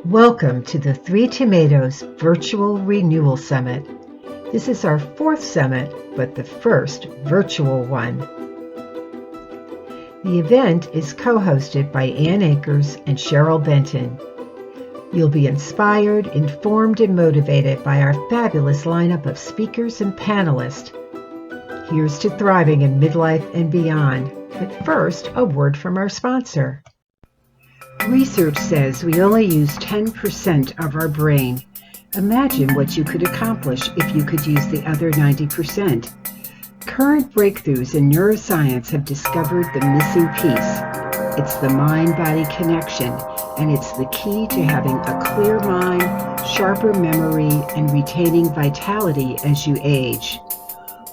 Welcome to the Three Tomatoes Virtual Renewal Summit. This is our fourth summit, but the first virtual one. The event is co-hosted by Ann Akers and Cheryl Benton. You'll be inspired, informed, and motivated by our fabulous lineup of speakers and panelists. Here's to thriving in midlife and beyond. But first, a word from our sponsor. Research says we only use 10% of our brain. Imagine what you could accomplish if you could use the other 90%. Current breakthroughs in neuroscience have discovered the missing piece. It's the mind-body connection, and it's the key to having a clear mind, sharper memory, and retaining vitality as you age.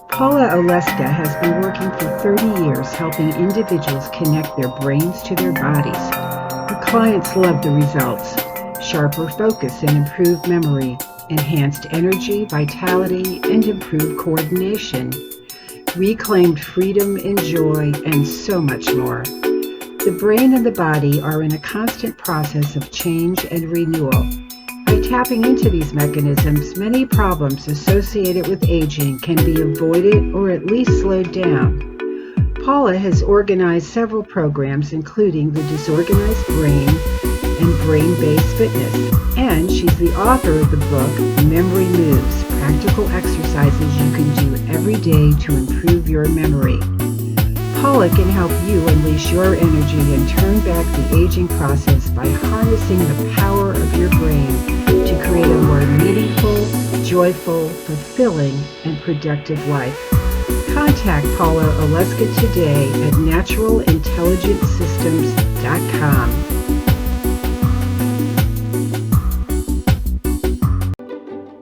Paula Oleska has been working for 30 years helping individuals connect their brains to their bodies. Her clients love the results: sharper focus and improved memory, enhanced energy, vitality, and improved coordination, reclaimed freedom and joy, and so much more. The brain and the body are in a constant process of change and renewal. By tapping into these mechanisms, many problems associated with aging can be avoided or at least slowed down. Paula has organized several programs, including The Disorganized Brain and Brain-Based Fitness, and she's the author of the book Memory Moves: Practical Exercises You Can Do Every Day to Improve Your Memory. Paula can help you unleash your energy and turn back the aging process by harnessing the power of your brain to create a more meaningful, joyful, fulfilling, and productive life. Contact Paula Oleska today at naturalintelligencesystems.com.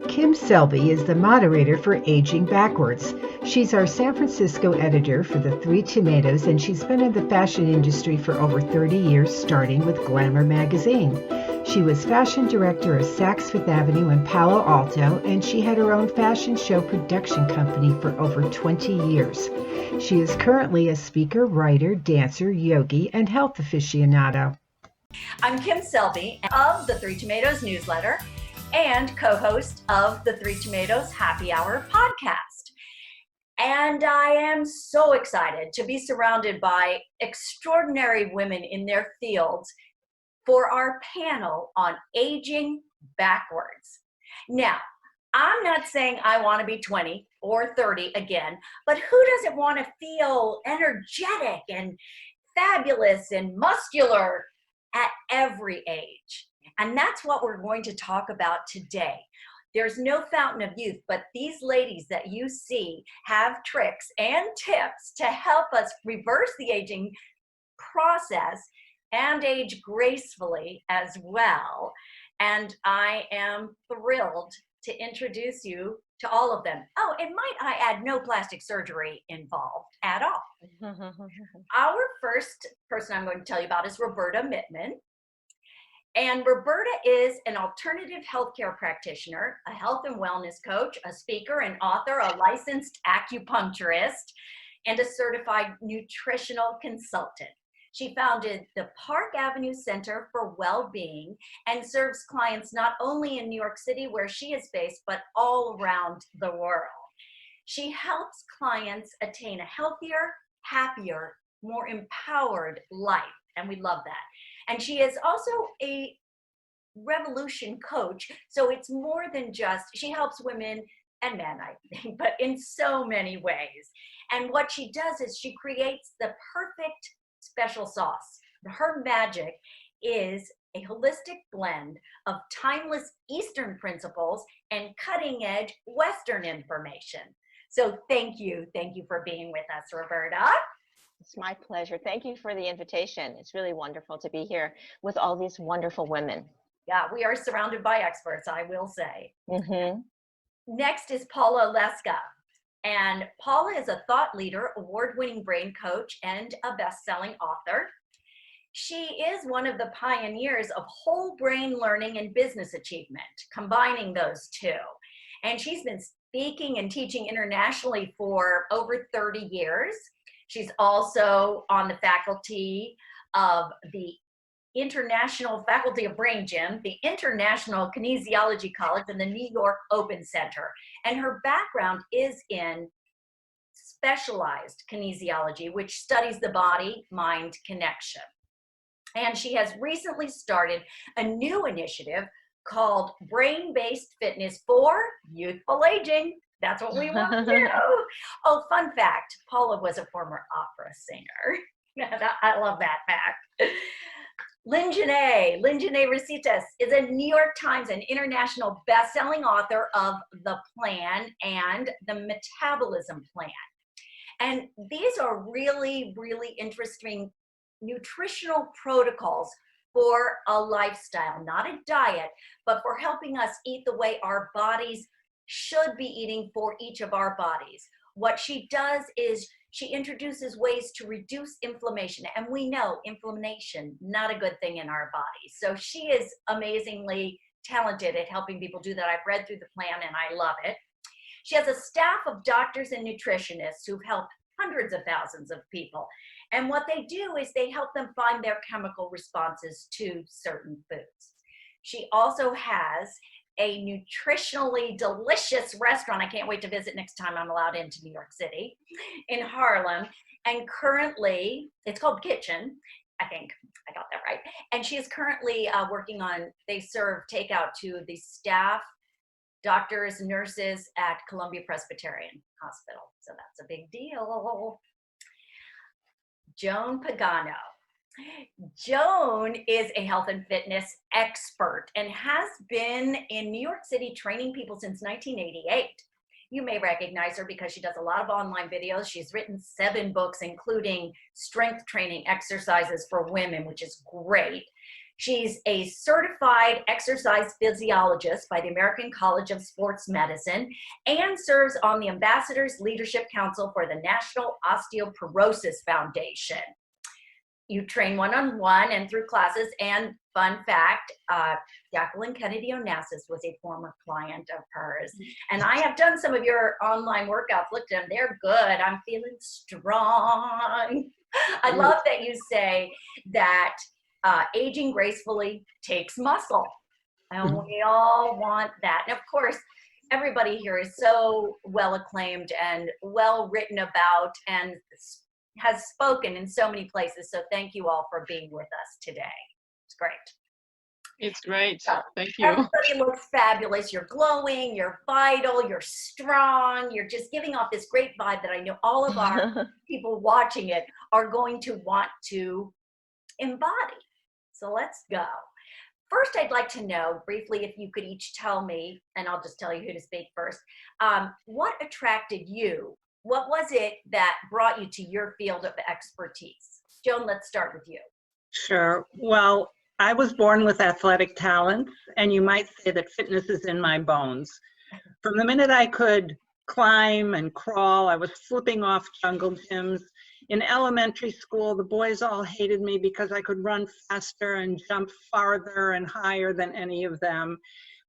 Kim Selby is the moderator for Aging Backwards. She's our San Francisco editor for the Three Tomatoes, and she's been in the fashion industry for over 30 years, starting with Glamour magazine. She was fashion director of Saks Fifth Avenue in Palo Alto, and she had her own fashion show production company for over 20 years. She is currently a speaker, writer, dancer, yogi, and health aficionado. I'm Kim Selby of the Three Tomatoes newsletter and co-host of the Three Tomatoes Happy Hour podcast. And I am so excited to be surrounded by extraordinary women in their fields for our panel on aging backwards. Now, I'm not saying I want to be 20 or 30 again, but who doesn't want to feel energetic and fabulous and muscular at every age? And that's what we're going to talk about today. There's no fountain of youth, but these ladies that you see have tricks and tips to help us reverse the aging process and age gracefully as well. And I am thrilled to introduce you to all of them. Oh, and might I add, no plastic surgery involved at all. Our first person I'm going to tell you about is Roberta Mittman. And Roberta is an alternative healthcare practitioner, a health and wellness coach, a speaker and author, a licensed acupuncturist, and a certified nutritional consultant. She founded the Park Avenue Center for Wellbeing and serves clients not only in New York City, where she is based, but all around the world. She helps clients attain a healthier, happier, more empowered life, and we love that. And she is also a revolution coach, so it's more than just, she helps women and men, I think, but in so many ways. And what she does is she creates the perfect special sauce. Her magic is a holistic blend of timeless Eastern principles and cutting-edge Western information. So thank you for being with us, Roberta. It's my pleasure. Thank you for the invitation. It's really wonderful to be here with all these wonderful women. Yeah, we are surrounded by experts, I will say. Mm-hmm. Next is Paula Oleska. And Paula is a thought leader, award-winning brain coach, and a best-selling author. She is one of the pioneers of whole brain learning and business achievement, combining those two. And she's been speaking and teaching internationally for over 30 years. She's also on the faculty of the International Faculty of Brain Gym, the International Kinesiology College, and the New York Open Center. And her background is in specialized kinesiology, which studies the body-mind connection. And she has recently started a new initiative called Brain-Based Fitness for Youthful Aging. That's what we want to do. Oh, fun fact, Paula was a former opera singer. I love that fact. Lynn Janae Recitas is a New York Times and international best-selling author of The Plan and The Metabolism Plan. And these are really, really interesting nutritional protocols for a lifestyle, not a diet, but for helping us eat the way our bodies should be eating for each of our bodies. What she does is she introduces ways to reduce inflammation, and we know inflammation, not a good thing in our bodies. So she is amazingly talented at helping people do that. I've read through the plan and I love it. She has a staff of doctors and nutritionists who've helped hundreds of thousands of people. And what they do is they help them find their chemical responses to certain foods. She also has a nutritionally delicious restaurant. I can't wait to visit next time I'm allowed into New York City, in Harlem. And currently, it's called Kitchen. I think I got that right. And she is currently working on, they serve takeout to the staff, doctors, nurses at Columbia Presbyterian Hospital. So that's a big deal. Joan Pagano. Joan is a health and fitness expert and has been in New York City training people since 1988. You may recognize her because she does a lot of online videos. She's written 7 books, including strength training exercises for women, which is great. She's a certified exercise physiologist by the American College of Sports Medicine and serves on the Ambassadors Leadership Council for the National Osteoporosis Foundation. You train one-on-one and through classes. And fun fact, Jacqueline Kennedy Onassis was a former client of hers. And I have done some of your online workouts. Looked at them, they're good. I'm feeling strong. I love that you say that aging gracefully takes muscle. And we all want that. And of course, everybody here is so well acclaimed and well written about and has spoken in so many places. So thank you all for being with us today. It's great. It's great. Thank you. Everybody looks fabulous. You're glowing, you're vital, you're strong. You're just giving off this great vibe that I know all of our people watching it are going to want to embody. So let's go. First, I'd like to know briefly if you could each tell me, and I'll just tell you who to speak first, what attracted you? What was it that brought you to your field of expertise? Joan, let's start with you. Sure. Well, I was born with athletic talents, and you might say that fitness is in my bones. From the minute I could climb and crawl, I was flipping off jungle gyms. In elementary school, the boys all hated me because I could run faster and jump farther and higher than any of them.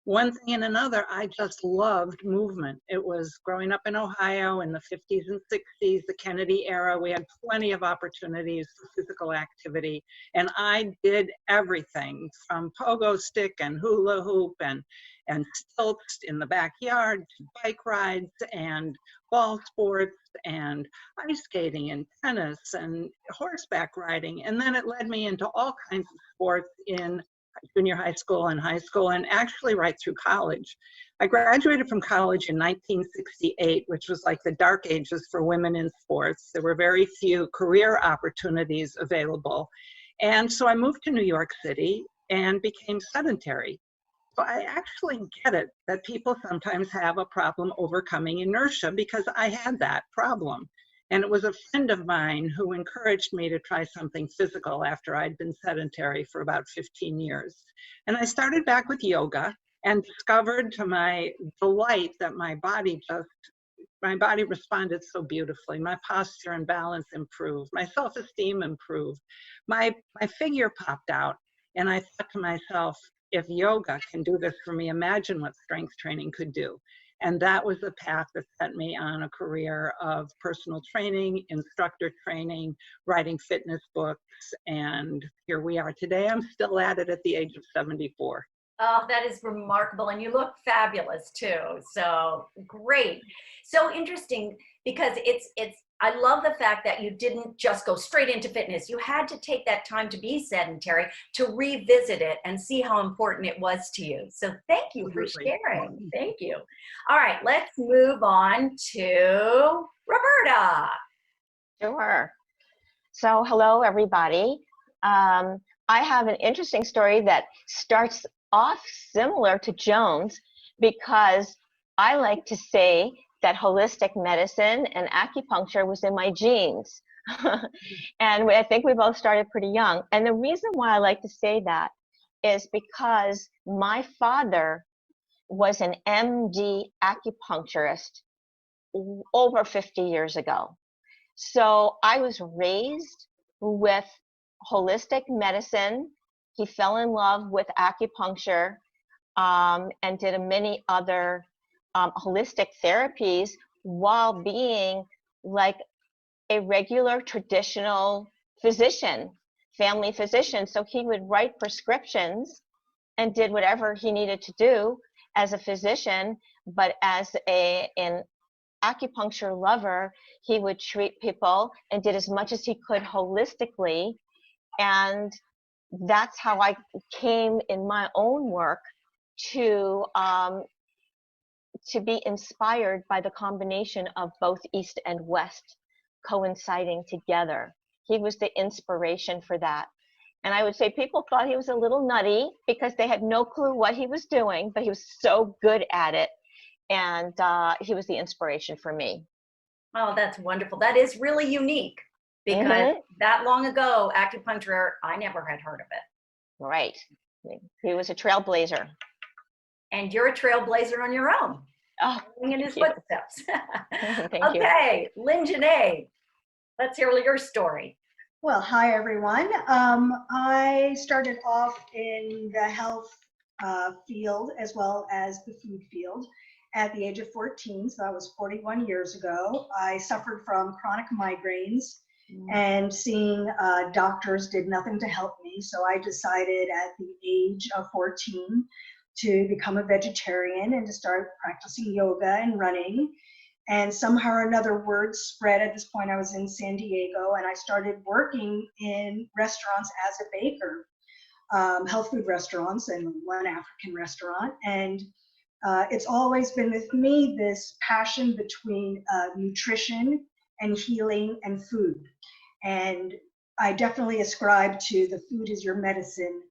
One thing and another, I just loved movement. It was growing up in Ohio in the 50s and 60s, the Kennedy era. We had plenty of opportunities for physical activity. And I did everything from pogo stick and hula hoop and stilts in the backyard, to bike rides and ball sports and ice skating and tennis and horseback riding. And then it led me into all kinds of sports in junior high school and high school, and actually right through college. I graduated from college in 1968, which was like the dark ages for women in sports. There were very few career opportunities available. And so I moved to New York City and became sedentary. So I actually get it that people sometimes have a problem overcoming inertia, because I had that problem. And it was a friend of mine who encouraged me to try something physical after I'd been sedentary for about 15 years. And I started back with yoga and discovered to my delight that my body responded so beautifully. My posture and balance improved. My self-esteem improved. My figure popped out. And I thought to myself, if yoga can do this for me, imagine what strength training could do. And that was the path that sent me on a career of personal training, instructor training, writing fitness books. And here we are today. I'm still at it at the age of 74. Oh, that is remarkable. And you look fabulous too. So great. So interesting because I love the fact that you didn't just go straight into fitness. You had to take that time to be sedentary to revisit it and see how important it was to you. So thank you for sharing. Thank you. All right, let's move on to Roberta. Sure. So hello, everybody. I have an interesting story that starts off similar to Joan's because I like to say that holistic medicine and acupuncture was in my genes. And I think we both started pretty young. And the reason why I like to say that is because my father was an MD acupuncturist over 50 years ago. So I was raised with holistic medicine. He fell in love with acupuncture and did many other holistic therapies while being like a regular traditional physician, family physician. So he would write prescriptions and did whatever he needed to do as a physician, but as an acupuncture lover, he would treat people and did as much as he could holistically. And that's how I came in my own work to be inspired by the combination of both East and West coinciding together. He was the inspiration for that. And I would say people thought he was a little nutty because they had no clue what he was doing, but he was so good at it. And he was the inspiration for me. Oh, that's wonderful. That is really unique because that long ago, acupuncture, I never had heard of it. Right. He was a trailblazer. And you're a trailblazer on your own. Oh, in his footsteps. Thank Okay, Lynn Janae, let's hear your story. Well, hi everyone. I started off in the health field as well as the food field at the age of 14, so that was 41 years ago. I suffered from chronic migraines and seeing doctors did nothing to help me, so I decided at the age of 14 to become a vegetarian and to start practicing yoga and running. And somehow or another, word spread. At this point, I was in San Diego, and I started working in restaurants as a baker, health food restaurants and one African restaurant. And it's always been with me, this passion between nutrition and healing and food. And I definitely ascribe to the food is your medicine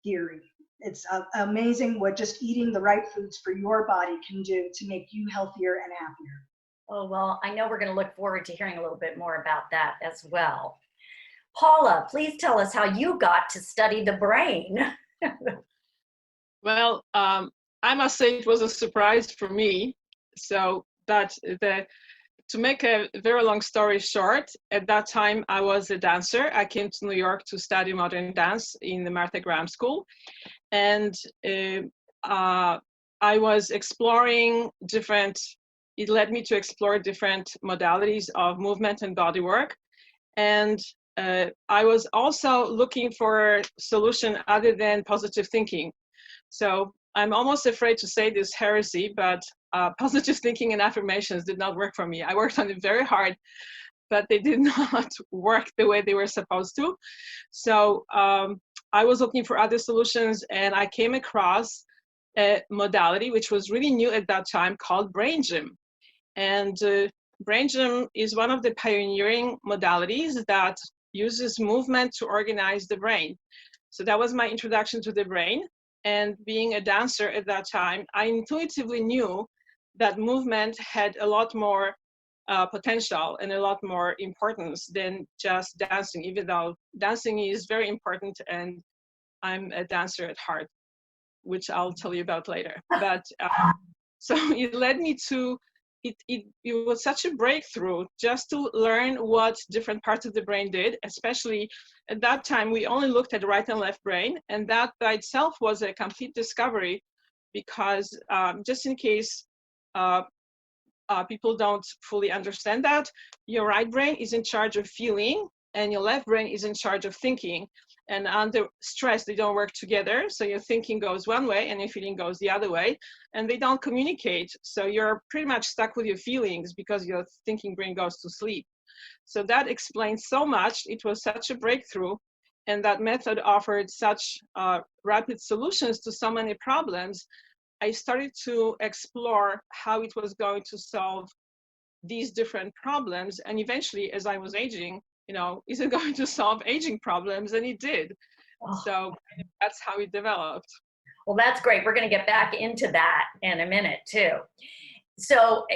theory. It's amazing what just eating the right foods for your body can do to make you healthier and happier. Oh, well, I know we're going to look forward to hearing a little bit more about that as well. Paula, please tell us how you got to study the brain. Well, I must say it was a surprise for me. So to make a very long story short, at that time I was a dancer. I came to New York to study modern dance in the Martha Graham School. And I was exploring it led me to explore different modalities of movement and body work. And I was also looking for a solution other than positive thinking. So I'm almost afraid to say this heresy, but positive thinking and affirmations did not work for me. I worked on it very hard, but they did not work the way they were supposed to. So I was looking for other solutions, and I came across a modality which was really new at that time called brain gym. And brain gym is one of the pioneering modalities that uses movement to organize the brain. So that was my introduction to the brain. And being a dancer at that time, I intuitively knew that movement had a lot more potential and a lot more importance than just dancing, even though dancing is very important and I'm a dancer at heart, which I'll tell you about later. But so it led me to, it was such a breakthrough just to learn what different parts of the brain did, especially at that time, we only looked at right and left brain, and that by itself was a complete discovery because just in case people don't fully understand that. Your right brain is in charge of feeling, and your left brain is in charge of thinking. And under stress, they don't work together. So your thinking goes one way and your feeling goes the other way, and they don't communicate. So you're pretty much stuck with your feelings because your thinking brain goes to sleep. So that explains so much. It was such a breakthrough, and that method offered such rapid solutions to so many problems. I started to explore how it was going to solve these different problems. And eventually, as I was aging, is it going to solve aging problems? And it did. Oh. So that's how it developed. Well, that's great. We're going to get back into that in a minute, too. So,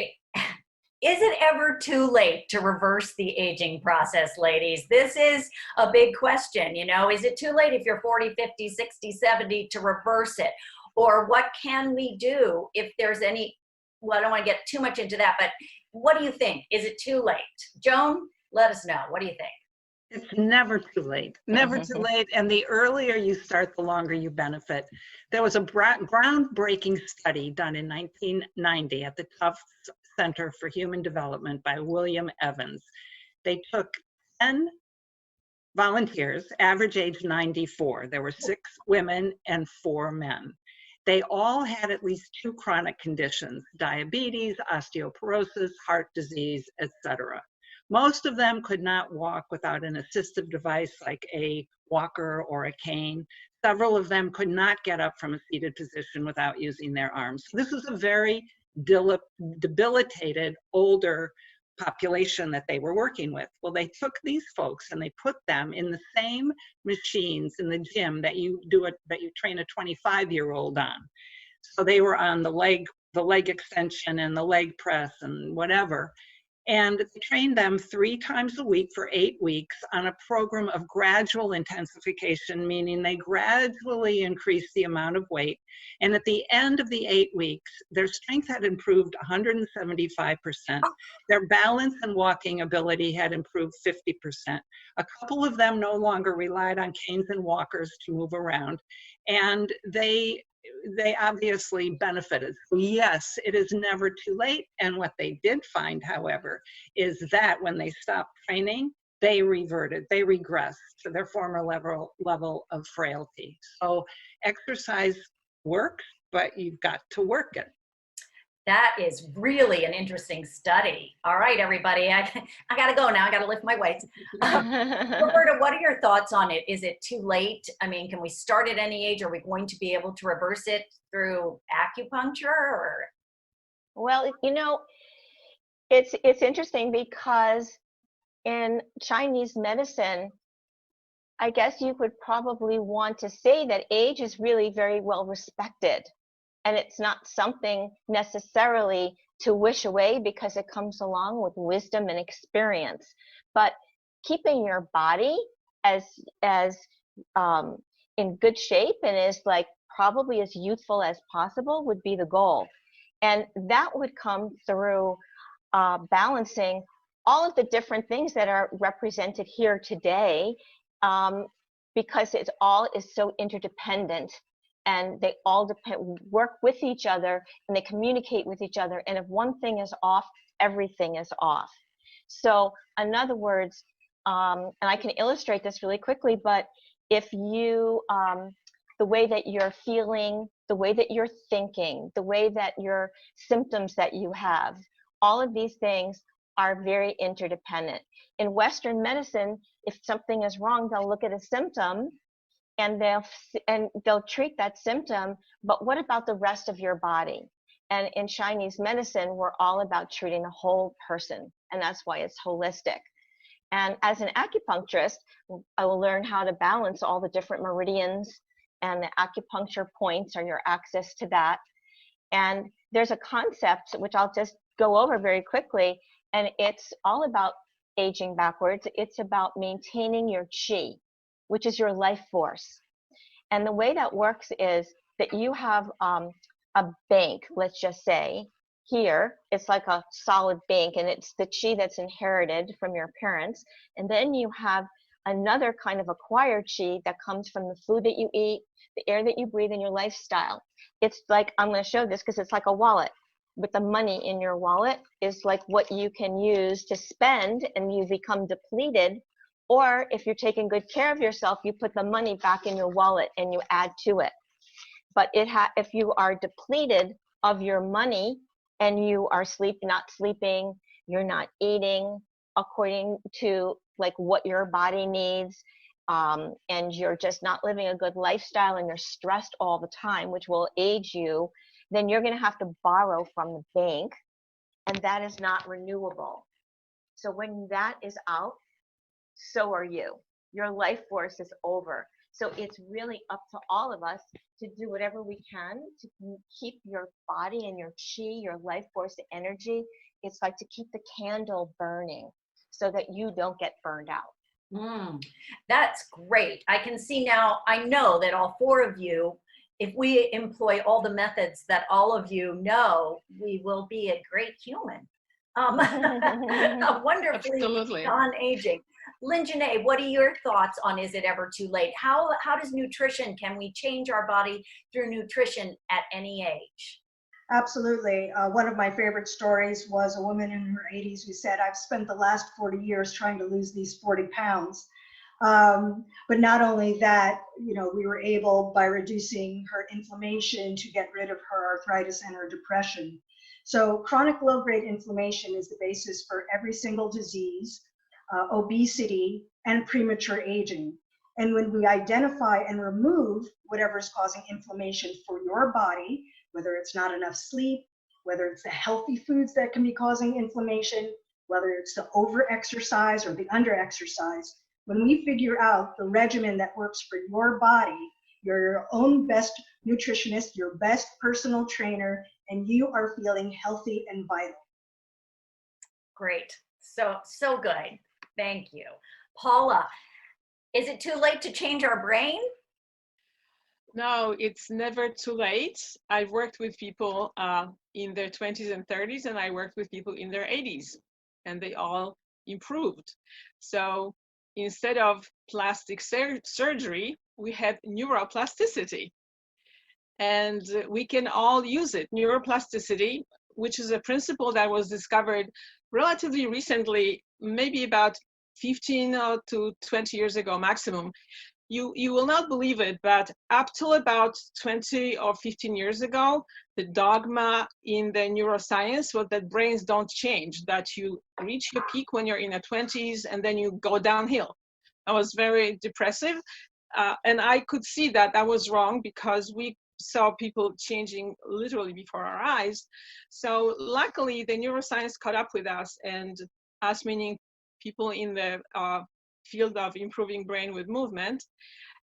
is it ever too late to reverse the aging process, ladies? This is a big question. Is it too late if you're 40, 50, 60, 70 to reverse it? Or what can we do if there's any, well, I don't want to get too much into that, but what do you think? Is it too late? Joan, let us know. What do you think? It's never too late, never too late. And the earlier you start, the longer you benefit. There was a groundbreaking study done in 1990 at the Tufts Center for Human Development by William Evans. They took 10 volunteers, average age 94. There were 6 women and 4 men. They all had at least 2 chronic conditions: diabetes, osteoporosis, heart disease, etc. Most of them could not walk without an assistive device like a walker or a cane. Several of them could not get up from a seated position without using their arms. This is a very debilitated, older population that they were working with. Well, they took these folks and they put them in the same machines in the gym that you train a 25-year-old on. So they were on the leg extension and the leg press and whatever. And they trained them 3 times a week for 8 weeks on a program of gradual intensification, meaning they gradually increased the amount of weight. And at the end of the 8 weeks, their strength had improved 175%. Their balance and walking ability had improved 50%. A couple of them no longer relied on canes and walkers to move around. And they obviously benefited. So yes, it is never too late. And what they did find, however, is that when they stopped training, they regressed to their former level of frailty. So exercise works, but you've got to work it. That is really an interesting study. All right, everybody, I got to go now. I got to lift my weights. Roberta, what are your thoughts on it? Is it too late? I mean, can we start at any age? Are we going to be able to reverse it through acupuncture? Or? Well, it's interesting because in Chinese medicine, I guess you would probably want to say that age is really very well respected. And it's not something necessarily to wish away because it comes along with wisdom and experience. But keeping your body as in good shape and as probably as youthful as possible would be the goal. And that would come through balancing all of the different things that are represented here today, because it all is so interdependent. And they all work with each other and they communicate with each other. And if one thing is off, everything is off. So in other words, and I can illustrate this really quickly, but if you, the way that you're feeling, the way that you're thinking, the way that your symptoms that you have, all of these things are very interdependent. In Western medicine, if something is wrong, they'll look at a symptom and they'll treat that symptom, but what about the rest of your body? And in Chinese medicine, we're all about treating the whole person, and that's why it's holistic. And as an acupuncturist, I will learn how to balance all the different meridians, and the acupuncture points are your access to that. And there's a concept which I'll just go over very quickly, and it's all about aging backwards. It's about maintaining your qi, which is your life force. And the way that works is that you have a bank, let's just say, here, it's like a solid bank, and it's the qi that's inherited from your parents. And then you have another kind of acquired qi that comes from the food that you eat, the air that you breathe, and your lifestyle. It's like, I'm going to show this because it's like a wallet. with the money in your wallet is like what you can use to spend and you become depleted. Or if you're taking good care of yourself, you put the money back in your wallet and you add to it. But if you are depleted of your money and you are not sleeping, you're not eating according to like what your body needs, and you're just not living a good lifestyle and you're stressed all the time, which will age you, then you're going to have to borrow from the bank, and that is not renewable. So when that is out, so are you. Your life force is over. So it's really up to all of us to do whatever we can to keep your body and your chi, your life force, the energy. It's like to keep the candle burning so that you don't get burned out. That's great. I can see now, I know that all four of you, if we employ all the methods that all of you know, we will be a great human. A wonderfully Absolutely. non-aging. Lynn Janae, what are your thoughts on is it ever too late? How does nutrition, can we change our body through nutrition at any age? Absolutely. One of my favorite stories was a woman in her 80s who said, I've spent the last 40 years trying to lose these 40 pounds. But not only that, we were able, by reducing her inflammation, to get rid of her arthritis and her depression. So chronic low-grade inflammation is the basis for every single disease, obesity, and premature aging. And when we identify and remove whatever is causing inflammation for your body, whether it's not enough sleep, whether it's the healthy foods that can be causing inflammation, whether it's the over-exercise or the under-exercise, when we figure out the regimen that works for your body, you're your own best nutritionist, your best personal trainer, and you are feeling healthy and vital. Great. So good. Thank you. Paula, is it too late to change our brain? No, it's never too late. I've worked with people in their 20s and 30s, and I worked with people in their 80s, and they all improved. So instead of plastic surgery, we have neuroplasticity. And we can all use it. Neuroplasticity, which is a principle that was discovered relatively recently, maybe about 15 to 20 years ago maximum. You will not believe it, but up till about 20 or 15 years ago, the dogma in the neuroscience was that brains don't change, that you reach your peak when you're in your 20s and then you go downhill. That was very depressive. And I could see that that was wrong because we saw people changing literally before our eyes. So luckily, the neuroscience caught up with us, and us meaning people in the field of improving brain with movement.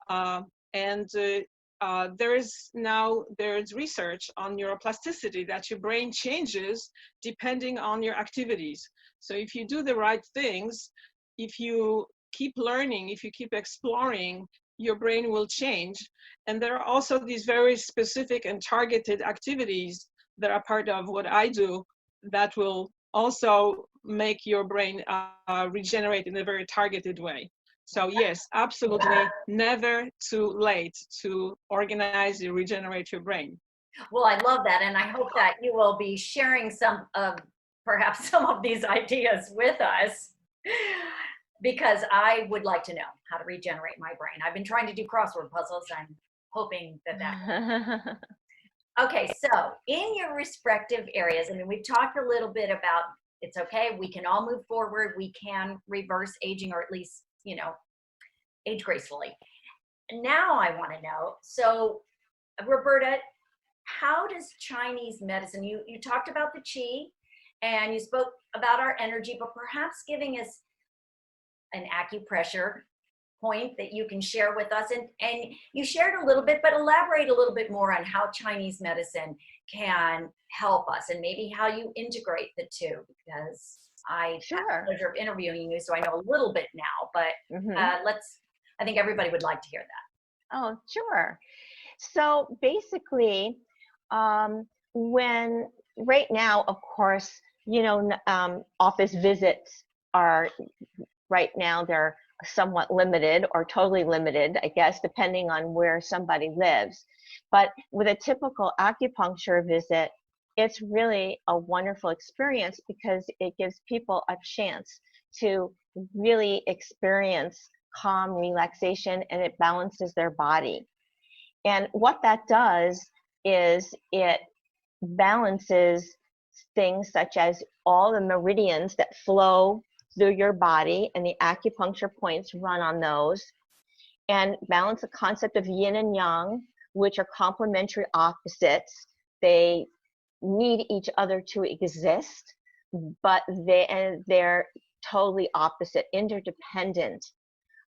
There's research on neuroplasticity that your brain changes depending on your activities. So if you do the right things, if you keep learning, if you keep exploring, your brain will change. And there are also these very specific and targeted activities that are part of what I do that will also make your brain regenerate in a very targeted way. So yes, absolutely never too late to organize and regenerate your brain. Well, I love that. And I hope that you will be sharing perhaps some of these ideas with us, because I would like to know how to regenerate my brain. I've been trying to do crossword puzzles. I'm hoping that Okay, so in your respective areas, I mean, we've talked a little bit about it's okay, we can all move forward, we can reverse aging, or at least, age gracefully. Now I want to know, so Roberta, how does Chinese medicine, you talked about the qi and you spoke about our energy, but perhaps giving us an acupressure point that you can share with us, and you shared a little bit, but elaborate a little bit more on how Chinese medicine can help us and maybe how you integrate the two, because I had the pleasure of interviewing you, so I know a little bit now, but I think everybody would like to hear that. Oh, sure. So basically, when right now, of course, office visits are right now, they're somewhat limited or totally limited, I guess, depending on where somebody lives. But with a typical acupuncture visit, it's really a wonderful experience because it gives people a chance to really experience calm relaxation, and it balances their body. And what that does is it balances things such as all the meridians that flow through your body, and the acupuncture points run on those, and balance the concept of yin and yang, which are complementary opposites. They need each other to exist, but they're totally opposite, interdependent,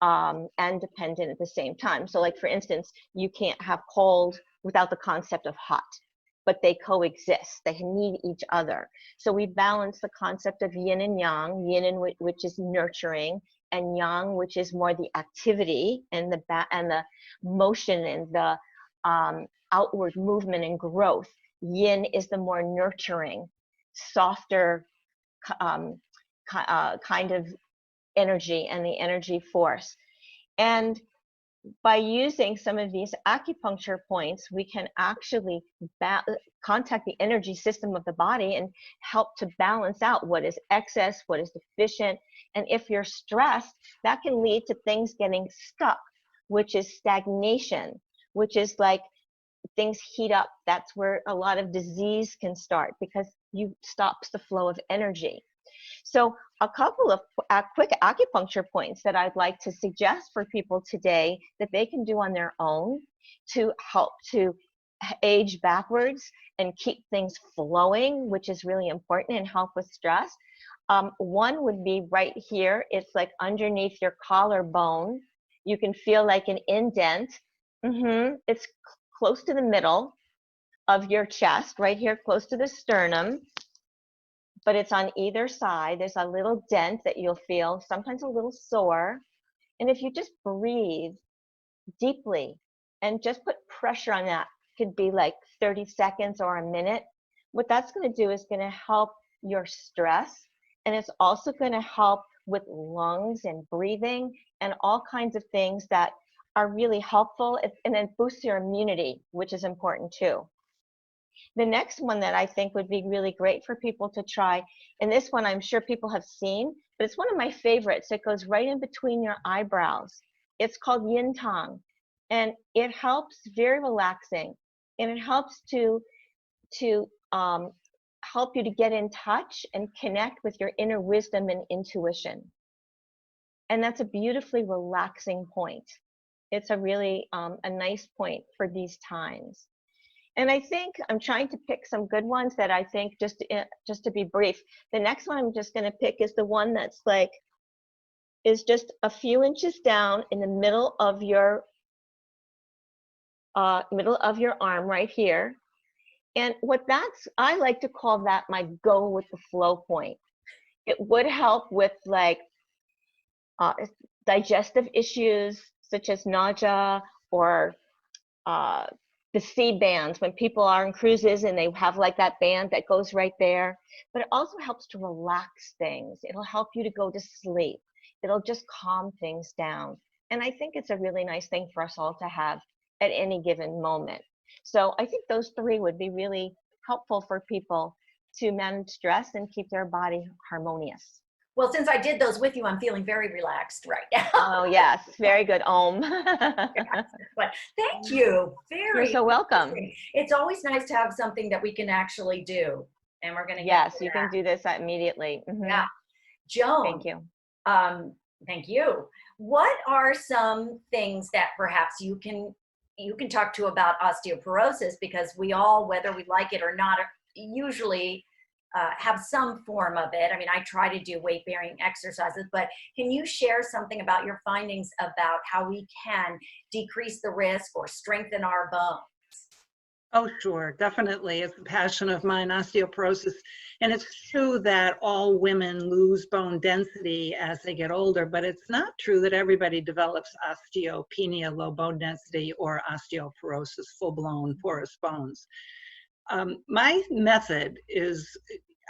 and dependent at the same time. So like, for instance, you can't have cold without the concept of hot, but they coexist. They need each other. So we balance the concept of yin and yang, which is nurturing, and yang, which is more the activity and the motion and the outward movement and growth. Yin is the more nurturing, softer kind of energy and the energy force. And by using some of these acupuncture points, we can actually contact the energy system of the body and help to balance out what is excess, what is deficient. And if you're stressed, that can lead to things getting stuck, which is stagnation, which is like things heat up. That's where a lot of disease can start, because you stops the flow of energy. So a couple of quick acupuncture points that I'd like to suggest for people today that they can do on their own to help to age backwards and keep things flowing, which is really important, and help with stress. One would be right here. It's like underneath your collarbone. You can feel like an indent. It's close to the middle of your chest, right here, close to the sternum. But it's on either side. There's a little dent that you'll feel, sometimes a little sore. And if you just breathe deeply and just put pressure on that, could be like 30 seconds or a minute, what that's going to do is going to help your stress. And it's also going to help with lungs and breathing and all kinds of things that are really helpful. And it boosts your immunity, which is important too. The next one that I think would be really great for people to try, and this one I'm sure people have seen, but it's one of my favorites. It goes right in between your eyebrows. It's called Yin Tong, and it helps, very relaxing, and it helps to help you to get in touch and connect with your inner wisdom and intuition. And that's a beautifully relaxing point. It's a really a nice point for these times. And I think I'm trying to pick some good ones that I think, just to be brief. The next one I'm just going to pick is the one that's like, is just a few inches down in the middle of your arm right here. And I like to call that my go with the flow point. It would help with like digestive issues such as nausea, or the C bands, when people are on cruises and they have like that band that goes right there. But it also helps to relax things. It'll help you to go to sleep. It'll just calm things down. And I think it's a really nice thing for us all to have at any given moment. So I think those three would be really helpful for people to manage stress and keep their body harmonious. Well, since I did those with you, I'm feeling very relaxed right now. Oh, yes. Very good. Om. But thank you. You're so welcome. It's always nice to have something that we can actually do. And we're going to Yes, you can do this immediately. Yeah. Joan. Thank you. Thank you. What are some things that perhaps you can talk to about osteoporosis? Because we all, whether we like it or not, usually have some form of it. I mean, I try to do weight-bearing exercises, but can you share something about your findings about how we can decrease the risk or strengthen our bones? Oh, sure, definitely. It's a passion of mine, osteoporosis. And it's true that all women lose bone density as they get older, but it's not true that everybody develops osteopenia, low bone density, or osteoporosis, full-blown porous bones. My method is,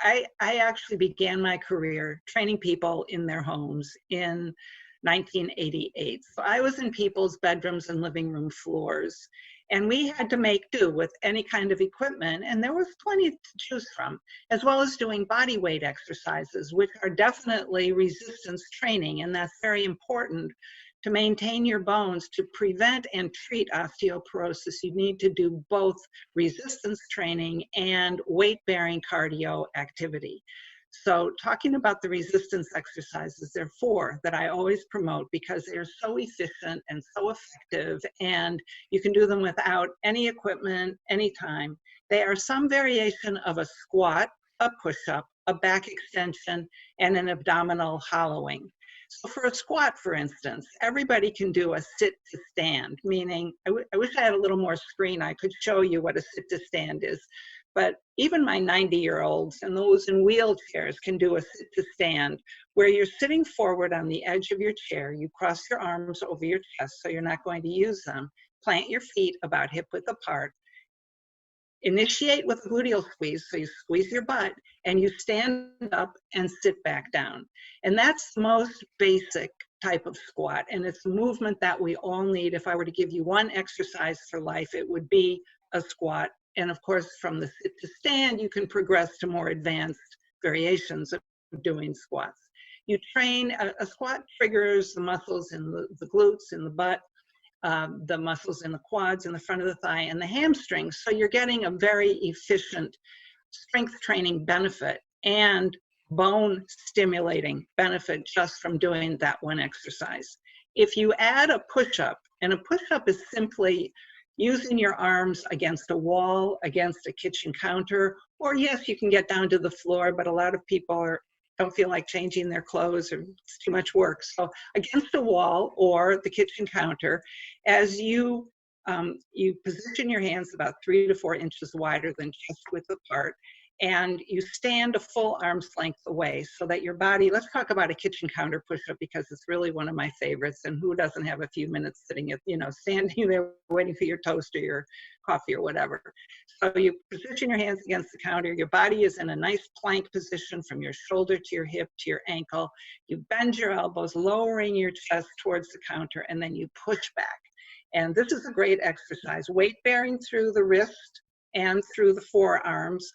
I actually began my career training people in their homes in 1988. So I was in people's bedrooms and living room floors. And we had to make do with any kind of equipment, and there was plenty to choose from, as well as doing body weight exercises, which are definitely resistance training, and that's very important to maintain your bones. To prevent and treat osteoporosis, you need to do both resistance training and weight-bearing cardio activity. So talking about the resistance exercises, there are 4 that I always promote because they're so efficient and so effective, and you can do them without any equipment, anytime. They are some variation of a squat, a push-up, a back extension, and an abdominal hollowing. So for a squat, for instance, everybody can do a sit to stand, meaning, I wish I had a little more screen, I could show you what a sit to stand is. But even my 90-year-olds and those in wheelchairs can do a sit to stand, where you're sitting forward on the edge of your chair. You cross your arms over your chest so you're not going to use them. Plant your feet about hip width apart. Initiate with a gluteal squeeze, so you squeeze your butt and you stand up and sit back down. And that's the most basic type of squat, and it's a movement that we all need. If I were to give you one exercise for life, it would be a squat. And of course, from the sit to stand, you can progress to more advanced variations of doing squats. You train, a squat triggers the muscles in the glutes, in the butt, the muscles in the quads, in the front of the thigh, and the hamstrings. So you're getting a very efficient strength training benefit and bone stimulating benefit just from doing that one exercise. If you add a push-up, and a push-up is simply using your arms against a wall, against a kitchen counter, or yes, you can get down to the floor, but a lot of people don't feel like changing their clothes, or it's too much work. So against a wall or the kitchen counter, as you position your hands about 3 to 4 inches wider than chest width apart, and you stand a full arm's length away so that your body, let's talk about a kitchen counter push-up because it's really one of my favorites, and who doesn't have a few minutes sitting at, standing there waiting for your toast or your coffee or whatever. So you position your hands against the counter, your body is in a nice plank position from your shoulder to your hip to your ankle. You bend your elbows, lowering your chest towards the counter, and then you push back. And this is a great exercise. Weight bearing through the wrist and through the forearms,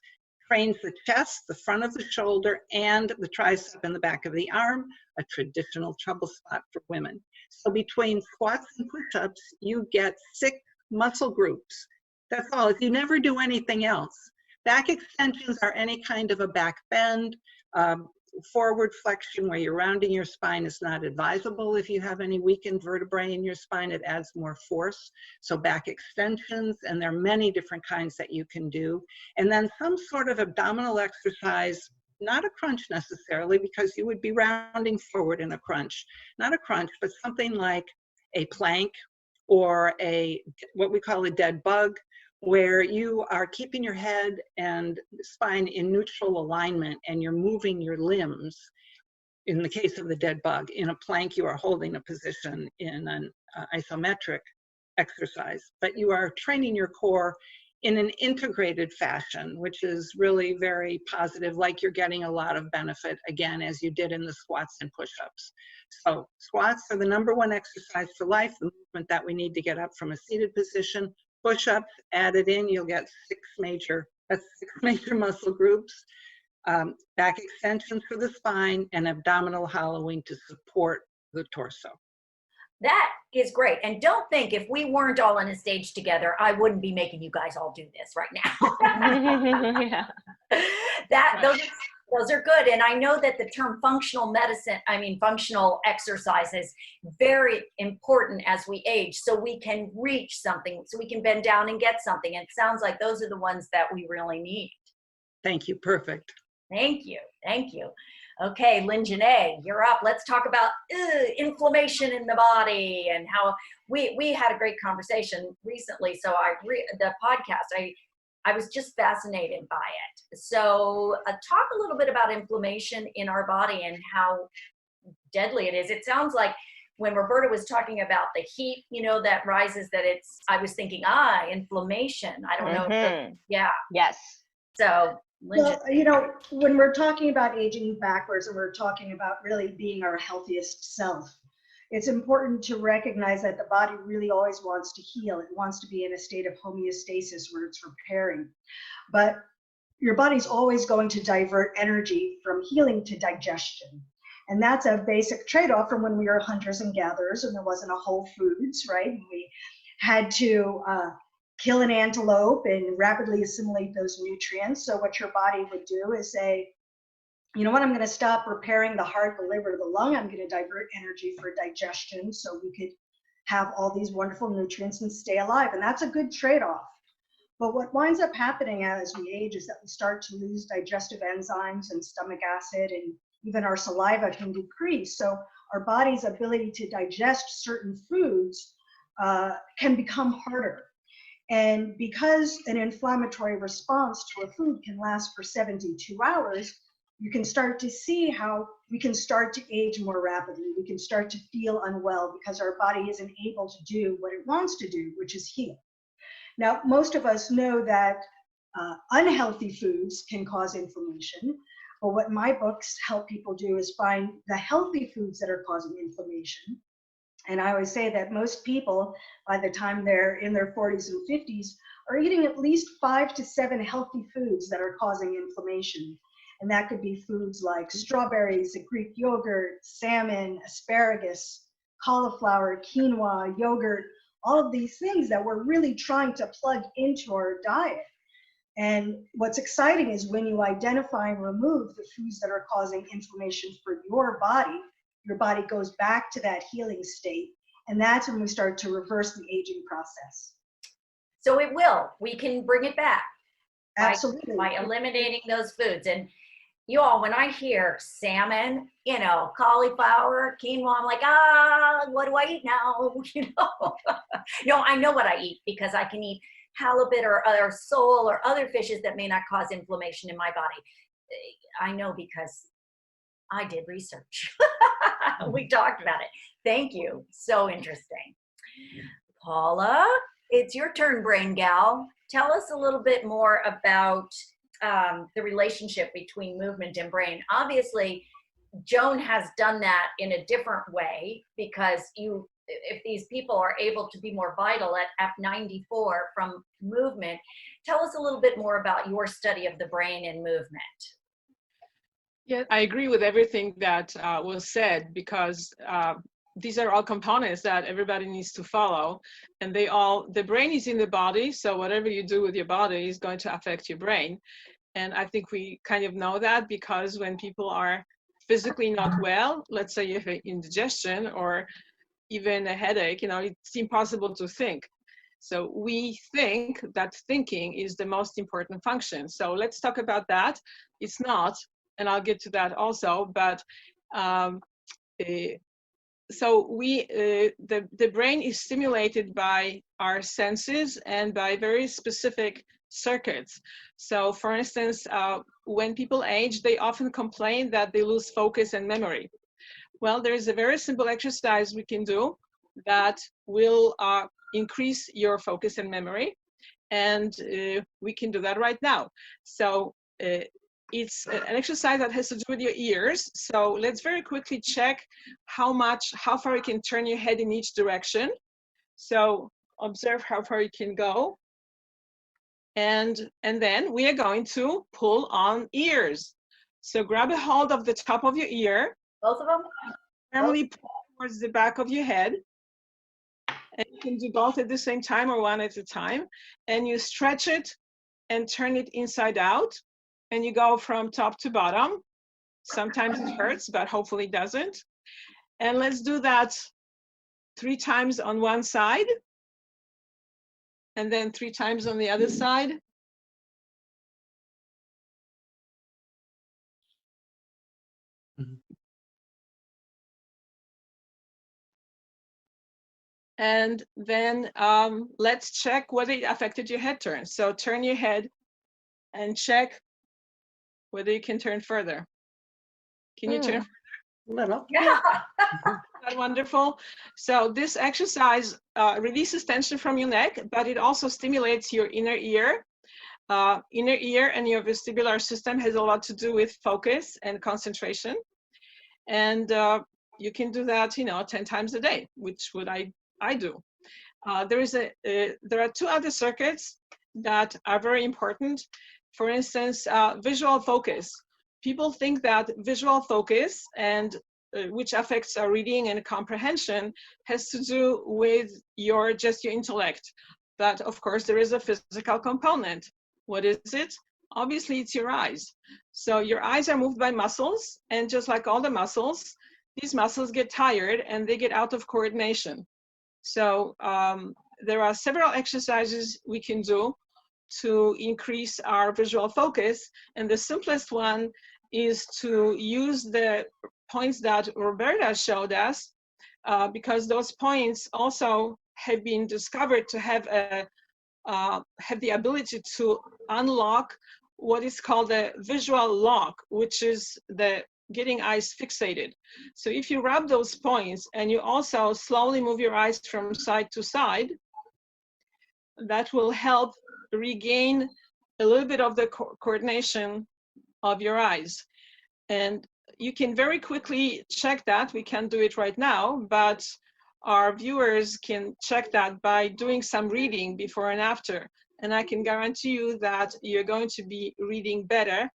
trains the chest, the front of the shoulder, and the tricep and the back of the arm, a traditional trouble spot for women. So between squats and push-ups, you get 6 muscle groups. That's all. If you never do anything else. Back extensions are any kind of a back bend. Forward flexion where you're rounding your spine is not advisable if you have any weakened vertebrae in your spine. It adds more force. So back extensions, and there are many different kinds that you can do. And then some sort of abdominal exercise, not a crunch necessarily, because you would be rounding forward in a crunch. Not a crunch, but something like a plank or what we call a dead bug, where you are keeping your head and spine in neutral alignment and you're moving your limbs. In the case of the dead bug, in a plank, you are holding a position in an isometric exercise, but you are training your core in an integrated fashion, which is really very positive, like you're getting a lot of benefit, again, as you did in the squats and push-ups. So squats are the #1 exercise for life, the movement that we need to get up from a seated position. Push-ups added in, you'll get 6 major muscle groups. Back extensions for the spine, and abdominal hollowing to support the torso. That is great. And don't think if we weren't all on a stage together, I wouldn't be making you guys all do this right now. Yeah. Those are good. And I know that the term functional exercise is very important as we age, so we can reach something, so we can bend down and get something. And it sounds like those are the ones that we really need. Thank you. Perfect. Thank you. Thank you. Okay, Lynn Janae, you're up. Let's talk about inflammation in the body and how we had a great conversation recently. So the podcast, I was just fascinated by it. So talk a little bit about inflammation in our body and how deadly it is. It sounds like when Roberta was talking about the heat, that rises, I was thinking, inflammation. I don't know. Yeah. Yes. So, well, when we're talking about aging backwards and we're talking about really being our healthiest self, it's important to recognize that the body really always wants to heal. It wants to be in a state of homeostasis where it's repairing. But your body's always going to divert energy from healing to digestion. And that's a basic trade-off from when we were hunters and gatherers and there wasn't a Whole Foods, right? And we had to kill an antelope and rapidly assimilate those nutrients. So what your body would do is say, you know what, I'm going to stop repairing the heart, the liver, the lung. I'm going to divert energy for digestion so we could have all these wonderful nutrients and stay alive. And that's a good trade-off. But what winds up happening as we age is that we start to lose digestive enzymes and stomach acid, and even our saliva can decrease. So our body's ability to digest certain foods can become harder. And because an inflammatory response to a food can last for 72 hours, you can start to see how we can start to age more rapidly. We can start to feel unwell because our body isn't able to do what it wants to do, which is heal. Now, most of us know that unhealthy foods can cause inflammation, but what my books help people do is find the healthy foods that are causing inflammation. And I always say that most people, by the time they're in their 40s and 50s, are eating at least 5 to 7 healthy foods that are causing inflammation. And that could be foods like strawberries, Greek yogurt, salmon, asparagus, cauliflower, quinoa, yogurt, all of these things that we're really trying to plug into our diet. And what's exciting is when you identify and remove the foods that are causing inflammation for your body goes back to that healing state. And that's when we start to reverse the aging process. So it will. We can bring it back. Absolutely. By eliminating those foods. And you all, when I hear salmon, cauliflower, quinoa, I'm like, what do I eat now? No, I know what I eat because I can eat halibut or sole or other fishes that may not cause inflammation in my body. I know because I did research. We talked about it. Thank you. So interesting. Paula, it's your turn, brain gal. Tell us a little bit more about the relationship between movement and brain. Obviously, Joan has done that in a different way because if these people are able to be more vital at 94 from movement, tell us a little bit more about your study of the brain and movement. Yeah, I agree with everything that was said because these are all components that everybody needs to follow, and the brain is in the body, so whatever you do with your body is going to affect your brain. And I think we kind of know that because when people are physically not well, let's say you have indigestion or even a headache, it's impossible to think. So we think that thinking is the most important function. So let's talk about that. It's not, and I'll get to that also, but so the brain is stimulated by our senses and by very specific circuits. So for instance, when people age, they often complain that they lose focus and memory. Well, there's a very simple exercise we can do that will increase your focus and memory. And we can do that right now. So it's an exercise that has to do with your ears. So let's very quickly check how far you can turn your head in each direction. So observe how far you can go. And then we are going to pull on ears. So grab a hold of the top of your ear. Both of them? Firmly pull towards the back of your head. And you can do both at the same time or one at a time. And you stretch it and turn it inside out. And you go from top to bottom. Sometimes it hurts, but hopefully it doesn't. And let's do that 3 times on one side. And then 3 times on the other side. And then let's check whether it affected your head turn. So turn your head and check whether you can turn further. Can you turn further? A little. Yeah. Isn't that wonderful? So this exercise releases tension from your neck, but it also stimulates your inner ear. Inner ear and your vestibular system has a lot to do with focus and concentration. And you can do that, 10 times a day, which would I do. There are two other circuits that are very important. For instance, visual focus. People think that visual focus and which affects our reading and comprehension has to do with your intellect. But of course, there is a physical component. What is it? Obviously, it's your eyes. So your eyes are moved by muscles, and just like all the muscles, these muscles get tired and they get out of coordination. So there are several exercises we can do to increase our visual focus. And the simplest one is to use the points that Roberta showed us, because those points also have been discovered to have the ability to unlock what is called the visual lock, which is the getting eyes fixated. So if you rub those points and you also slowly move your eyes from side to side, that will help regain a little bit of the coordination of your eyes. And you can very quickly check that. We can't do it right now, but our viewers can check that by doing some reading before and after. And I can guarantee you that you're going to be reading better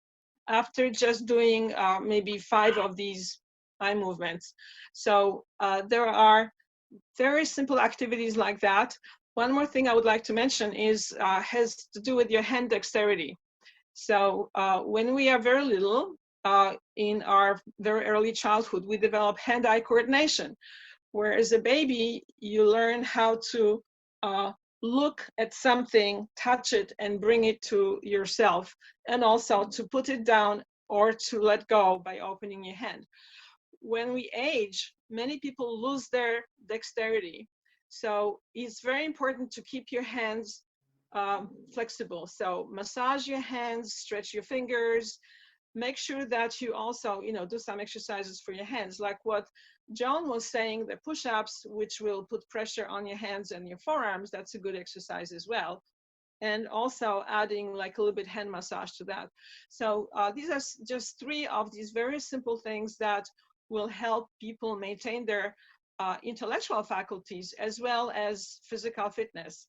after just doing maybe 5 of these eye movements. So there are very simple activities like that. One more thing I would like to mention is has to do with your hand dexterity. So when we are very little, in our very early childhood, we develop hand-eye coordination. Where as a baby, you learn how to look at something, touch it, and bring it to yourself, and also to put it down or to let go by opening your hand. When we age, many people lose their dexterity. So it's very important to keep your hands flexible. So massage your hands, stretch your fingers, make sure that you also, do some exercises for your hands, like what Joan was saying, the push-ups, which will put pressure on your hands and your forearms. That's a good exercise as well. And also adding like a little bit hand massage to that. So these are just 3 of these very simple things that will help people maintain their intellectual faculties as well as physical fitness.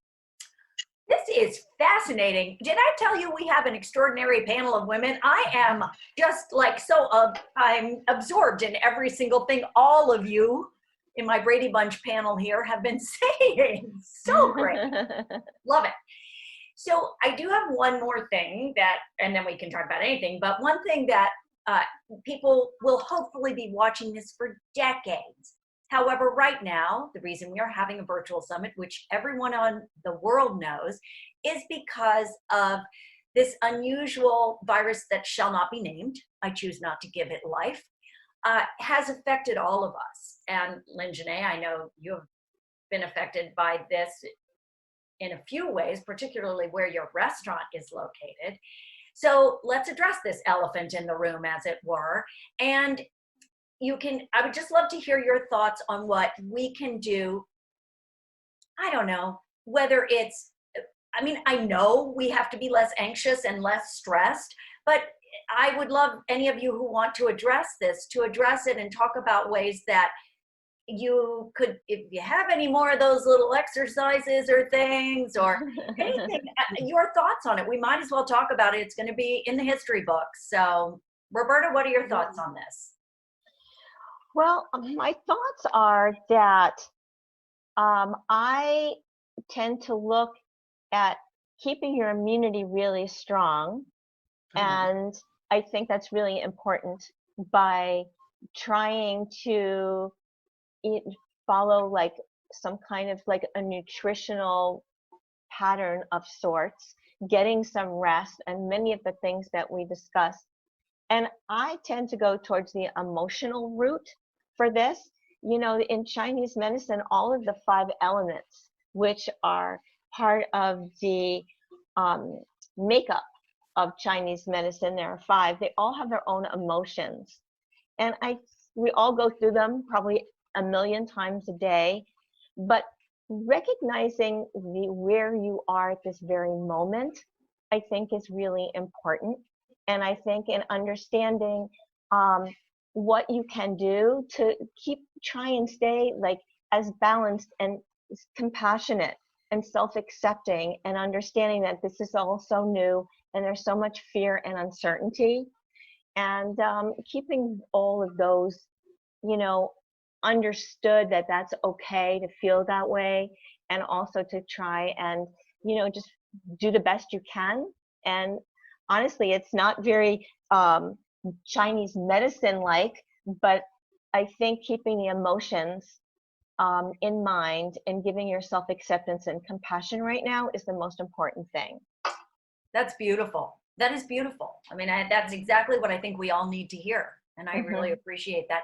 This is fascinating. Did I tell you we have an extraordinary panel of women? I am just like I'm absorbed in every single thing all of you in my Brady Bunch panel here have been saying. So great. Love it. So I do have one more thing that, and then we can talk about anything, but one thing that people will hopefully be watching this for decades. However, right now, the reason we are having a virtual summit, which everyone on the world knows, is because of this unusual virus that shall not be named. I choose not to give it life, has affected all of us. And Lynn Janae, I know you have been affected by this in a few ways, particularly where your restaurant is located. So let's address this elephant in the room, as it were. And I would just love to hear your thoughts on what we can do. I don't know, whether it's, I know we have to be less anxious and less stressed, but I would love any of you who want to address this, to address it and talk about ways that you could, if you have any more of those little exercises or things or anything, your thoughts on it. We might as well talk about it. It's going to be in the history books. So Roberta, what are your thoughts on this? Well, my thoughts are that I tend to look at keeping your immunity really strong. And I think that's really important by trying to follow like some kind of like a nutritional pattern of sorts, getting some rest, and many of the things that we discussed. And I tend to go towards the emotional route for this. In Chinese medicine, all of the 5 elements, which are part of the makeup of Chinese medicine, there are 5, they all have their own emotions. And we all go through them probably a million times a day, but recognizing where you are at this very moment, I think is really important. And I think in understanding what you can do to try and stay like as balanced and compassionate and self-accepting, and understanding that this is all so new and there's so much fear and uncertainty, and keeping all of those, you know, understood that that's okay to feel that way, and also to try and, you know, just do the best you can. And honestly, it's not very Chinese medicine like, but I think keeping the emotions in mind and giving yourself acceptance and compassion right now is the most important thing. That's beautiful. That is beautiful. I mean, that's exactly what I think we all need to hear. And I really appreciate that,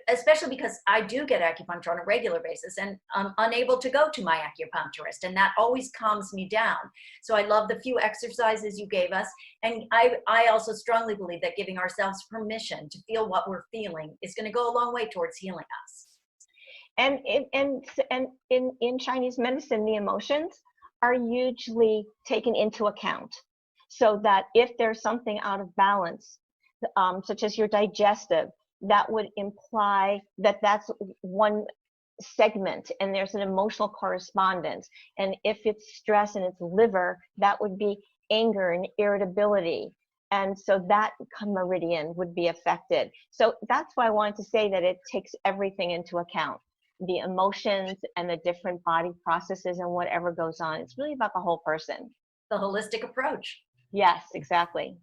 especially because I do get acupuncture on a regular basis, and I'm unable to go to my acupuncturist, and that always calms me down. So I love the few exercises you gave us. And I also strongly believe that giving ourselves permission to feel what we're feeling is going to go a long way towards healing us. And in Chinese medicine, the emotions are usually taken into account, so that if there's something out of balance, such as your digestive, that would imply that that's one segment and there's an emotional correspondence. And if it's stress and it's liver, that would be anger and irritability. And so that meridian would be affected. So that's why I wanted to say that it takes everything into account, the emotions and the different body processes and whatever goes on. It's really about the whole person. The holistic approach. Yes, exactly.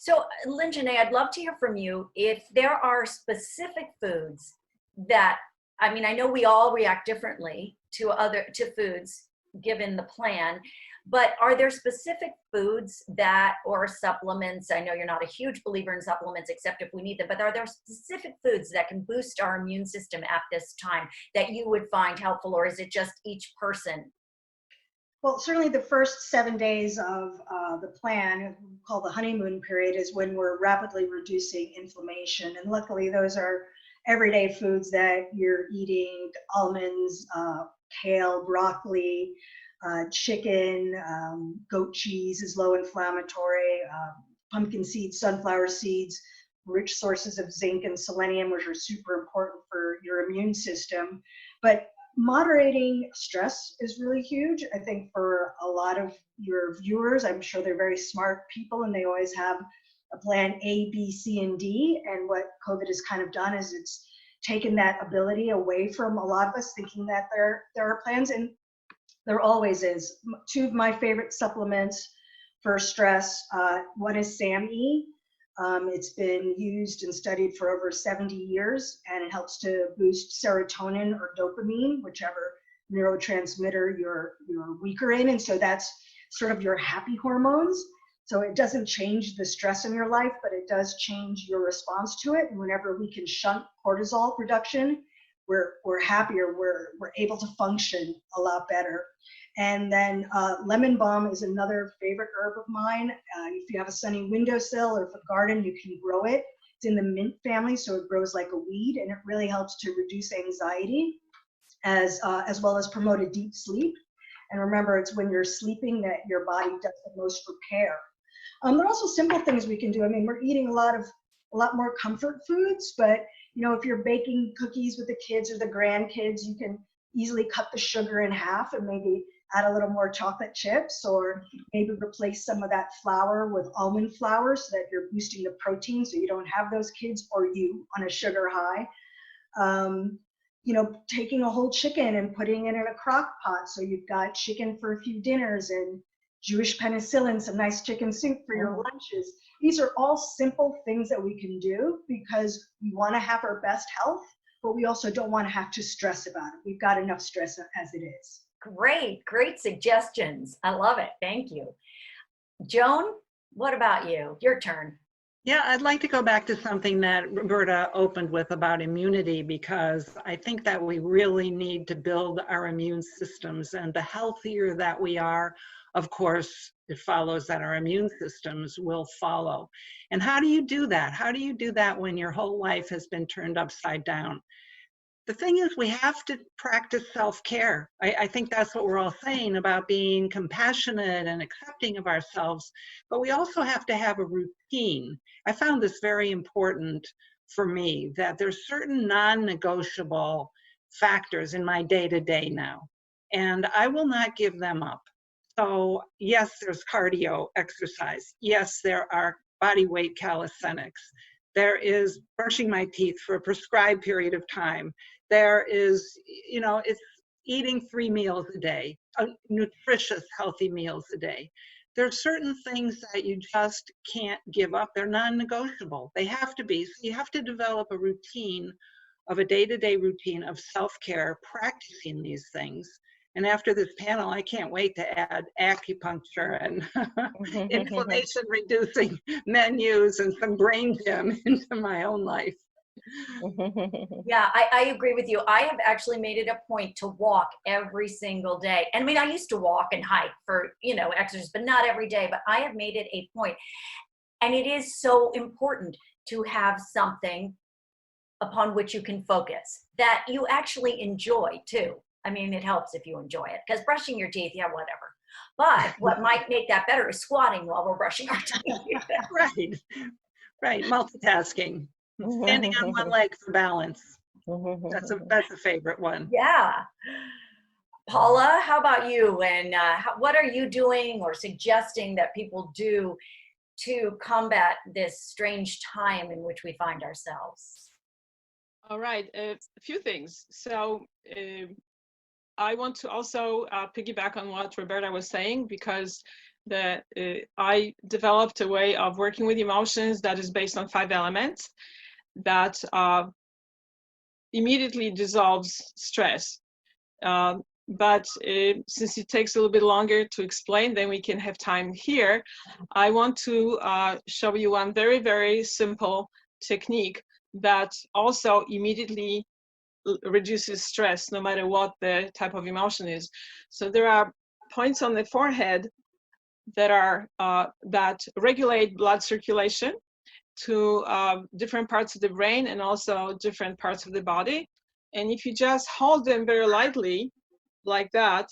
So, Lynn Janae, I'd love to hear from you if there are specific foods that, I mean, I know we all react differently to foods given the plan, but are there specific foods that, or supplements, I know you're not a huge believer in supplements except if we need them, but are there specific foods that can boost our immune system at this time that you would find helpful, or is it just each person? Well, certainly the first 7 days of the plan, called the honeymoon period, is when we're rapidly reducing inflammation. And luckily, those are everyday foods that you're eating: almonds, kale, broccoli, chicken, goat cheese is low inflammatory, pumpkin seeds, sunflower seeds, rich sources of zinc and selenium, which are super important for your immune system. But moderating stress is really huge. I think for a lot of your viewers, I'm sure they're very smart people and they always have a plan A, B, C, and D. And what COVID has kind of done is it's taken that ability away from a lot of us, thinking that there are plans, and there always is. Two of my favorite supplements for stress, one is SAMe. It's been used and studied for over 70 years, and it helps to boost serotonin or dopamine, whichever neurotransmitter you're weaker in. And so that's sort of your happy hormones. So it doesn't change the stress in your life, but it does change your response to it. And whenever we can shunt cortisol production, we're happier, we're able to function a lot better. And then lemon balm is another favorite herb of mine. If you have a sunny windowsill or if a garden, you can grow it. It's in the mint family, so it grows like a weed, and it really helps to reduce anxiety as well as promote a deep sleep. And remember, it's when you're sleeping that your body does the most repair. There are also simple things we can do. I mean, we're eating a lot more comfort foods, but you know, if you're baking cookies with the kids or the grandkids, you can easily cut the sugar in half and maybe add a little more chocolate chips, or maybe replace some of that flour with almond flour so that you're boosting the protein so you don't have those kids or you on a sugar high. You know, taking a whole chicken and putting it in a crock pot so you've got chicken for a few dinners, and Jewish penicillin, some nice chicken soup for your lunches. These are all simple things that we can do because we want to have our best health, but we also don't want to have to stress about it. We've got enough stress as it is. Great suggestions. I love it. Thank you. Joan, what about you? Your turn. Yeah, I'd like to go back to something that Roberta opened with about immunity, because I think that we really need to build our immune systems, and the healthier that we are, of course, it follows that our immune systems will follow. And how do you do that? How do you do that when your whole life has been turned upside down? The thing is, we have to practice self-care. I think that's what we're all saying about being compassionate and accepting of ourselves, but we also have to have a routine. I found this very important for me that there's certain non-negotiable factors in my day-to-day now, and I will not give them up. So yes, there's cardio exercise. Yes, there are body weight calisthenics. There is brushing my teeth for a prescribed period of time. There is, it's eating 3 meals a day, nutritious, healthy meals a day. There's certain things that you just can't give up. They're non-negotiable. They have to be. So you have to develop a routine of a day-to-day routine of self-care, practicing these things. And after this panel, I can't wait to add acupuncture and inflammation reducing menus and some brain gym into my own life. Yeah, I agree with you. I have actually made it a point to walk every single day. And I mean, I used to walk and hike for, exercise, but not every day, but I have made it a point. And it is so important to have something upon which you can focus that you actually enjoy too. I mean, it helps if you enjoy it, because brushing your teeth, yeah, whatever. But what might make that better is squatting while we're brushing our teeth. Right, multitasking. Standing on one leg for balance. That's a favorite one. Yeah. Paula, how about you? And what are you doing or suggesting that people do to combat this strange time in which we find ourselves? All right, a few things. So I want to also piggyback on what Roberta was saying, because I developed a way of working with emotions that is based on 5 elements that immediately dissolves stress. But since it takes a little bit longer to explain, then we can have time here. I want to show you one very, very simple technique that also immediately reduces stress, no matter what the type of emotion is. So there are points on the forehead that are that regulate blood circulation to different parts of the brain and also different parts of the body. And if you just hold them very lightly, like that,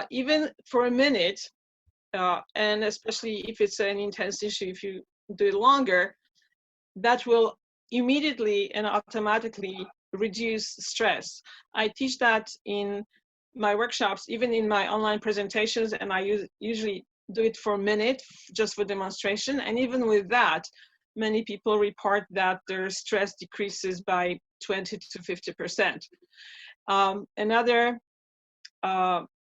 even for a minute, and especially if it's an intense issue, if you do it longer, that will immediately and automatically reduce stress. I teach that in my workshops, even in my online presentations, and I usually do it for a minute just for demonstration. And even with that, many people report that their stress decreases by 20 to 50%.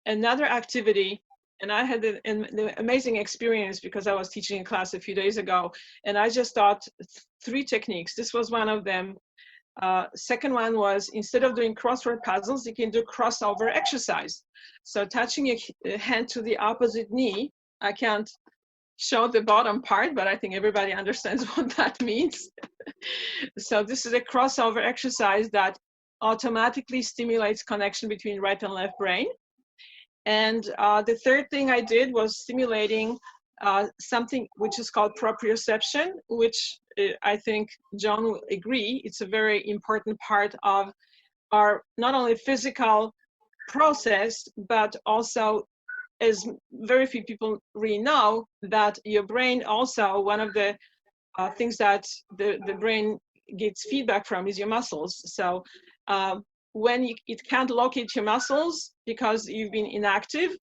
Another activity, and I had an amazing experience because I was teaching a class a few days ago, and I just taught 3 techniques. This was one of them. Second one was, instead of doing crossword puzzles, you can do crossover exercise. So touching a hand to the opposite knee. I can't show the bottom part, but I think everybody understands what that means. So this is a crossover exercise that automatically stimulates connection between right and left brain. And the third thing I did was stimulating something which is called proprioception, which I think John will agree, it's a very important part of our not only physical process, but also, as very few people really know, that your brain also, one of the things that the brain gets feedback from is your muscles. So when it can't locate your muscles because you've been inactive,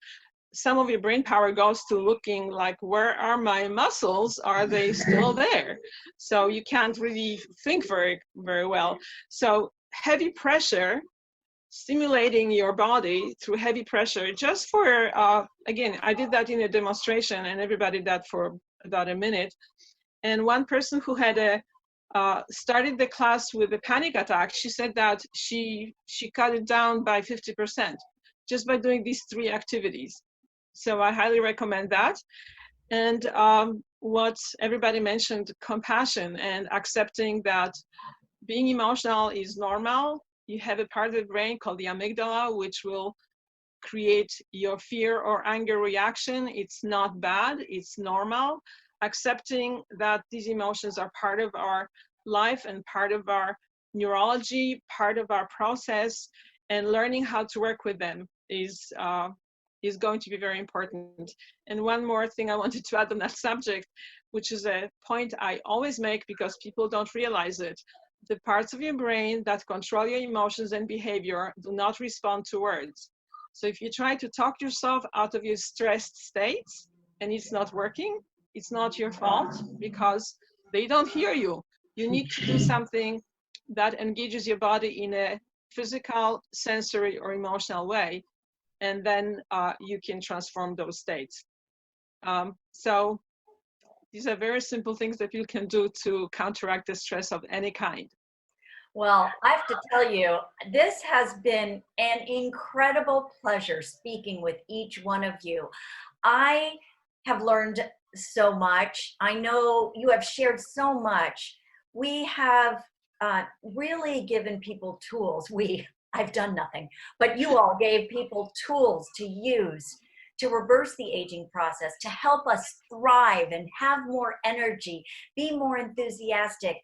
some of your brain power goes to looking like, where are my muscles? Are they still there? So you can't really think very, very well. So heavy pressure, stimulating your body through heavy pressure, just for, again, I did that in a demonstration and everybody did that for about a minute. And one person who had started the class with a panic attack, she said that she cut it down by 50% just by doing these 3 activities. So I highly recommend that. And what everybody mentioned, compassion and accepting that being emotional is normal. You have a part of the brain called the amygdala, which will create your fear or anger reaction. It's not bad, it's normal. Accepting that these emotions are part of our life and part of our neurology, part of our process, and learning how to work with them is is going to be very important. And one more thing I wanted to add on that subject, which is a point I always make because people don't realize it. The parts of your brain that control your emotions and behavior do not respond to words. So if you try to talk yourself out of your stressed states and it's not working, it's not your fault because they don't hear you. You need to do something that engages your body in a physical, sensory, or emotional way, and then you can transform those states. So these are very simple things that you can do to counteract the stress of any kind. Well, I have to tell you, this has been an incredible pleasure speaking with each one of you. I have learned so much. I know you have shared so much. We have really given people tools. I've done nothing, but you all gave people tools to use to reverse the aging process, to help us thrive and have more energy, be more enthusiastic,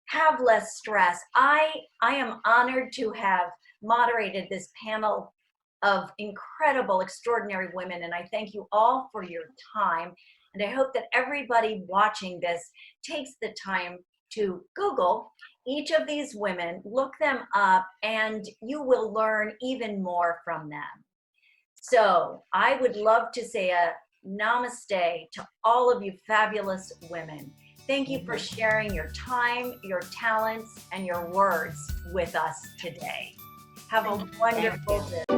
have less stress. I am honored to have moderated this panel of incredible, extraordinary women, and I thank you all for your time. And I hope that everybody watching this takes the time to Google each of these women, look them up, and you will learn even more from them. So I would love to say a namaste to all of you fabulous women. Thank you for sharing your time, your talents, and your words with us today. Have a wonderful day.